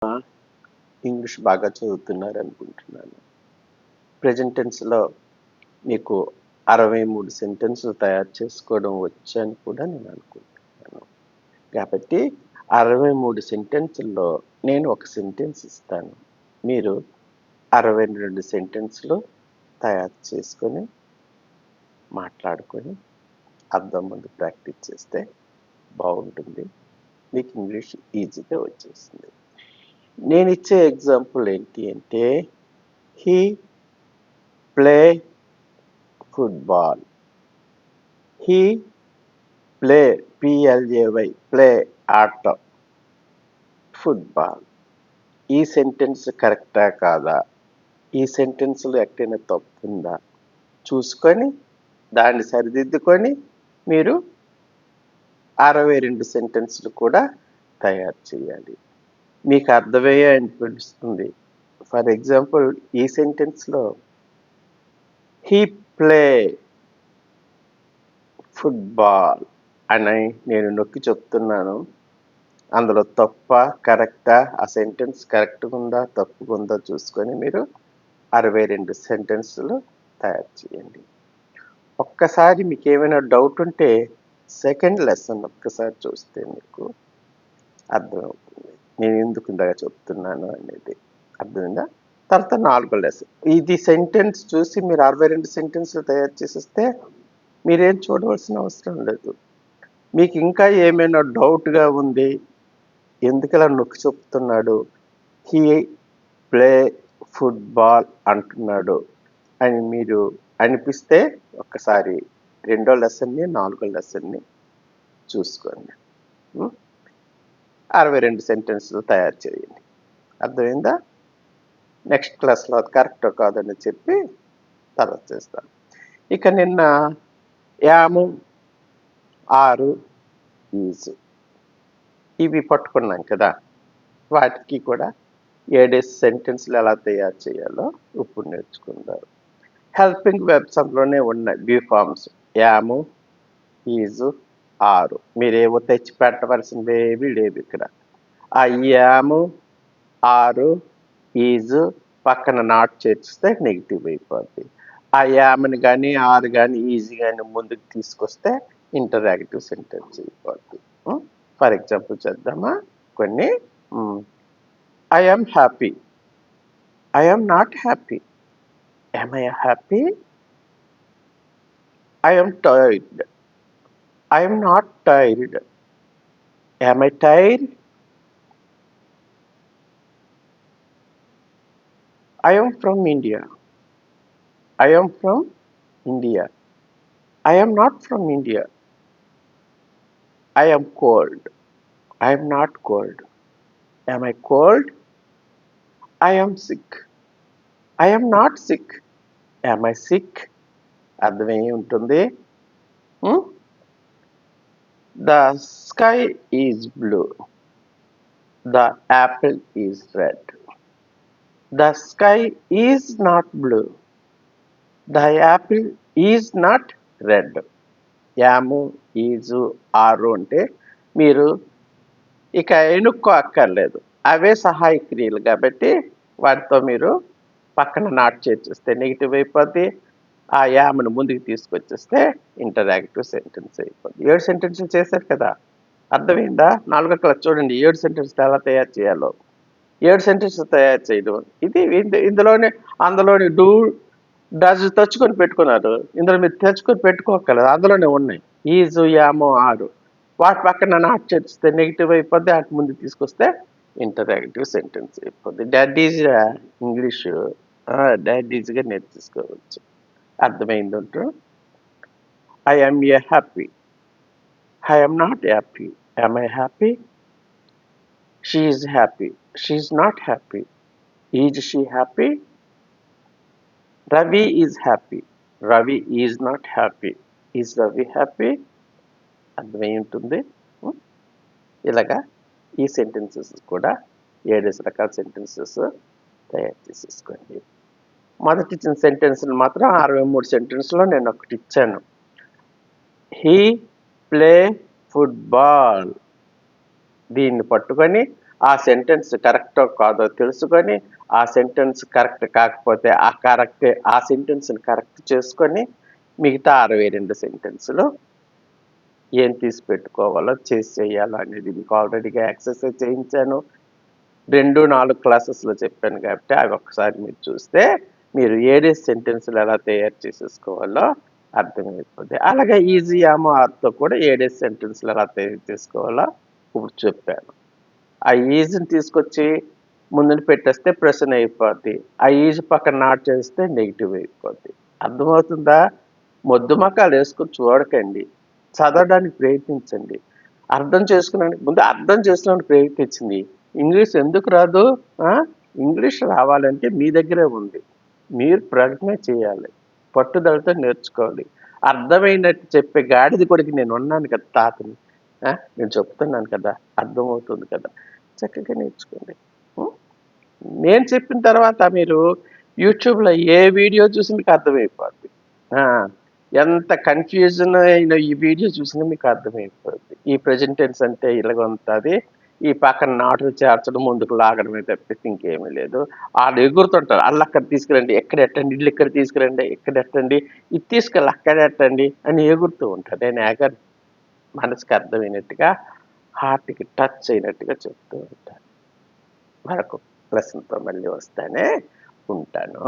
English బాగా చదువుతున్నారనుకుంటున్నాను. Present టెన్స్‌లో మీకు 63 సెంటెన్సులు తయారు చేసుకోవడం వచ్చని కూడా నేను అనుకుంటున్నాను. కాబట్టి 63 సెంటెన్సుల్లో నేను ఒక సెంటెన్స్ ఇస్తాను. మీరు 62 సెంటెన్సులు తయారు చేసుకొని, మాట్లాడుకొని, అద్దం ముందు ప్రాక్టీస్ చేస్తే బాగుంటుంది. మీకు ఇంగ్లీష్ ఈజీగా వచ్చేస్తుంది. నేను ఇచ్చే ఎగ్జాంపుల్ ఏంటి అంటే, he play football. He play P L A Y play ఆట ఫుట్బాల్. ఈ సెంటెన్స్ కరెక్టా కాదా, ఈ సెంటెన్స్లో ఎక్కడైనా తప్పు ఉందా చూసుకొని దాన్ని సరిదిద్దుకొని మీరు 62 సెంటెన్స్లు కూడా తయారు చేయాలి. మీకు అర్థమయ్యే అనిపిస్తుంది. ఫర్ ఎగ్జాంపుల్ ఈ సెంటెన్స్లో హీ ప్లే ఫుట్బాల్ అని నేను నొక్కి చెప్తున్నాను. అందులో తప్ప కరెక్టా, ఆ సెంటెన్స్ కరెక్ట్గా ఉందా తప్పుగా ఉందా చూసుకొని మీరు 62 సెంటెన్సులు తయారు చేయండి. ఒక్కసారి మీకు ఏమైనా డౌట్ ఉంటే సెకండ్ లెసన్ ఒక్కసారి చూస్తే మీకు అర్థమవుతుంది నేను ఎందుకు ఇందాక చెప్తున్నాను అనేది. అర్థమైందా? తర్వాత 4వ లెసన్. ఇది సెంటెన్స్ చూసి మీరు 62 సెంటెన్స్లు తయారు చేసేస్తే మీరేం చూడవలసిన అవసరం లేదు. మీకు ఇంకా ఏమైనా డౌట్గా ఉంది, ఎందుకలా నొక్కి చెప్తున్నాడు, హీ ప్లే ఫుట్బాల్ అంటున్నాడు అని మీరు అనిపిస్తే ఒక్కసారి 2వ లెసన్ని 4వ లెసన్ని చూసుకోండి. 62 సెంటెన్స్లు తయారు చేయండి. అర్థమైందా? నెక్స్ట్ క్లాస్లో అది కరెక్టో కాదని చెప్పి తర్వాత చేస్తాను. ఇక నిన్న యాము, ఆరు, ఈజు ఇవి పట్టుకున్నాం కదా, వాటికి కూడా 7 సెంటెన్స్లు ఎలా తయారు చేయాలో ఇప్పుడు నేర్చుకుందాం. హెల్పింగ్ వెర్బ్స్ అందులోనే ఉన్నాయి, బీ ఫార్మ్స్ యాము, ఈజు, ఆరు. మీరేవో తెచ్చి పెట్టవలసిందేవి లేవు ఇక్కడ. ఆ యాము, ఆరు, ఈజు పక్కన నాట్ చేర్చిస్తే నెగిటివ్ అయిపోద్ది. ఆ యామ్ని కానీ ఆరు కానీ ఈజీ కానీ ముందుకు తీసుకొస్తే ఇంటరాక్టివ్ సెంటెన్స్ అయిపోద్ది. ఫర్ ఎగ్జాంపుల్ చేద్దామా కొన్ని. I am happy. I am not happy. Am I happy? I am tired. I am not tired. Am I tired? I am from India. I am from India. I am not from India. I am cold. I am not cold. Am I cold? I am sick. I am not sick. Am I sick? అర్థమై ఉంటుంది. The sky is blue. The apple is red. The sky is not blue. The apple is not red. Am, is, are అంటే మీరు ఇక ఎనుక్కో అక్కర్లేదు, అవే సహాయ క్రియలు కాబట్టి వాటితో మీరు పక్కన నాట్ చేర్చేస్తే నెగిటివ్ అయిపోద్ది. ఆ యామ్ను ముందుకు తీసుకొచ్చేస్తే ఇంటరాక్టివ్ సెంటెన్స్ అయిపోద్ది. 7 సెంటెన్స్లు చేశారు కదా, అర్థమైందా? 4వ క్లాస్ చూడండి 7 సెంటెన్స్లు ఎలా తయారు చేయాలో. 7 సెంటెన్స్లు తయారు చేయడం ఇది ఇందులోనే, అందులోని డూ డజ్ తెచ్చుకొని పెట్టుకున్నారు. ఇందులో మీరు తెచ్చుకొని పెట్టుకోగలరు, అందులోనే ఉన్నాయి. ఈజు, యాము, ఆరు వాటి పక్కన నాట్ చేస్తే నెగిటివ్ అయిపోద్ది, వాటి ముందు తీసుకొస్తే ఇంటరాక్టివ్ సెంటెన్స్ అయిపోద్ది. డాడీజ్ ఇంగ్లీష్ డాడీజ్గా నేర్చుకోవచ్చు. అర్థమైందంటూ I am a happy. I am not happy. Am I happy? She is happy. She is not happy. Is she happy? Ravi is happy. Ravi is not happy. Is Ravi happy? అర్థమై ఉంటుంది. ఇలాగా ఈ sentences కూడా 7 రకాల sentences తయారు చేసేసుకోండి. మొదటి ఇచ్చిన సెంటెన్స్ని మాత్రం 63 సెంటెన్స్లో నేను ఒకటి ఇచ్చాను. He play football. దీన్ని పట్టుకొని ఆ సెంటెన్స్ కరెక్టో కాదో తెలుసుకొని ఆ సెంటెన్స్ కరెక్ట్ కాకపోతే ఆ సెంటెన్స్ని కరెక్ట్ చేసుకొని మిగతా 62 సెంటెన్స్లు ఏం తీసి పెట్టుకోవాలో చేసి చేయాలో అనేది మీకు ఆల్రెడీగా ఎక్సర్సైజ్ చేయించాను. 2-4 క్లాసెస్లో చెప్పాను కాబట్టి అవి ఒక్కసారి మీరు చూస్తే మీరు ఏడేసి సెంటెన్స్లు ఎలా తయారు చేసేసుకోవాలో అర్థమైపోద్ది. అలాగే ఈజీ యామో ఆర్తో కూడా ఏడేసి సెంటెన్స్లు ఎలా తయారు చేసుకోవాలో ఇప్పుడు చెప్పాను. ఆ ఈజీని తీసుకొచ్చి ముందున పెట్టేస్తే ప్రశ్న అయిపోద్ది. ఆ ఈజీ పక్కన నాట్ చేస్తే నెగిటివ్ అయిపోద్ది. అర్థమవుతుందా? మొద్దు మకాలు వేసుకొని చూడకండి. చదవడానికి ప్రయత్నించండి. అర్థం చేసుకున్నానికి ముందు అర్థం చేసుకోవడానికి ప్రయత్నించింది. ఇంగ్లీష్ ఎందుకు రాదు? ఇంగ్లీష్ రావాలంటే మీ దగ్గరే ఉంది. మీరు ప్రయత్నం చేయాలి. పట్టుదలతో నేర్చుకోవాలి. అర్థమైనట్టు చెప్పే గాడిద కొడుకు నేను ఉన్నాను కదా తాతని. నేను చెప్తున్నాను కదా, అర్థమవుతుంది కదా, చక్కగా నేర్చుకోండి. ఉం? నేను చెప్పిన తర్వాత మీరు యూట్యూబ్లో ఏ వీడియో చూసి మీకు అర్థమైపోద్ది. ఆ, ఎంత కన్ఫ్యూజన్ అయిన ఈ వీడియో చూసినా మీకు అర్థమైపోద్ది. ఈ ప్రెజెంటెన్స్ అంటే ఇలాగ ఉంటుంది, ఈ పక్కన నాటులు చేర్చడం ముందుకు లాగడమే తప్పిస్తే ఇంకేమీ లేదు. వాళ్ళు ఎగురుతుంటారు, వాళ్ళు అక్కడ తీసుకురండి, ఎక్కడ ఎట్టండి, ఇల్లు ఇక్కడ తీసుకురండి, ఇక్కడ ఎట్టండి, ఇది తీసుకెళ్ళి అక్కడ ఎట్టండి అని ఎగురుతూ ఉంటారు. నేను ఎగర్ మనసుకి అర్థమైనట్టుగా, హార్ట్కి టచ్ అయినట్టుగా చెప్తూ ఉంటాను. మరొక ప్రశ్నతో మళ్ళీ వస్తానే ఉంటాను.